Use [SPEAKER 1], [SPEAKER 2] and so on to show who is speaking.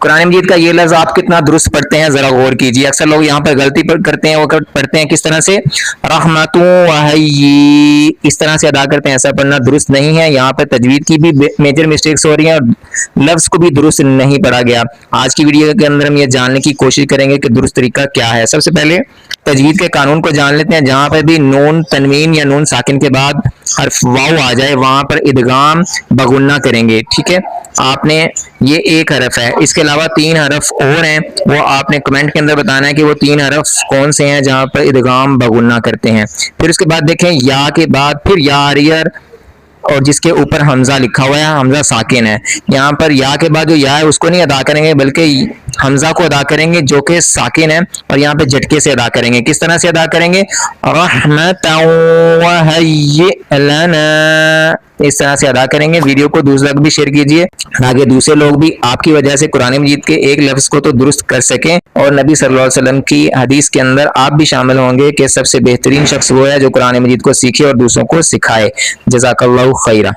[SPEAKER 1] قرآن مجید کا یہ لفظ آپ کتنا درست پڑھتے ہیں ذرا غور کیجیے. اکثر لوگ یہاں پر غلطی کرتے ہیں, وہ پڑھتے ہیں کس طرح سے رحمتوں وحی, اس طرح سے ادا کرتے ہیں. ایسا پڑھنا درست نہیں ہے. یہاں پر تجوید کی بھی میجر مسٹیکس ہو رہی ہیں اور لفظ کو بھی درست نہیں پڑھا گیا. آج کی ویڈیو کے اندر ہم یہ جاننے کی کوشش کریں گے کہ درست طریقہ کیا ہے. سب سے پہلے تجوید کے قانون کو جان لیتے ہیں. جہاں پر بھی نون تنوین یا نون ساکن کے بعد حرف واو آ جائے وہاں پر ادغام بغنہ کریں گے. ٹھیک ہے, آپ نے یہ ایک حرف ہے, اس کے علاوہ 3 حرف اور ہیں, وہ آپ نے کمنٹ کے اندر بتانا ہے کہ وہ 3 حرف کون سے ہیں جہاں پر ادغام بغنہ کرتے ہیں. پھر اس کے بعد دیکھیں یا کے بعد پھر یا اریئر اور جس کے اوپر حمزہ لکھا ہوا ہے, حمزہ ساکن ہے. یہاں پر یا کے بعد جو یا ہے اس کو نہیں ادا کریں گے بلکہ حمزہ کو ادا کریں گے جو کہ ساکن ہے, اور یہاں پہ جھٹکے سے ادا کریں گے. کس طرح سے ادا کریں گے؟ رحمتا وہیئ لنا, اس طرح سے ادا کریں گے. ویڈیو کو دوسرا بھی شیئر کیجیے تاکہ دوسرے لوگ بھی آپ کی وجہ سے قرآن مجید کے ایک لفظ کو تو درست کر سکیں, اور نبی صلی اللہ علیہ وسلم کی حدیث کے اندر آپ بھی شامل ہوں گے کہ سب سے بہترین شخص وہ ہے جو قرآن مجید کو سیکھے اور دوسروں کو سکھائے. جزاک اللہ خیرہ.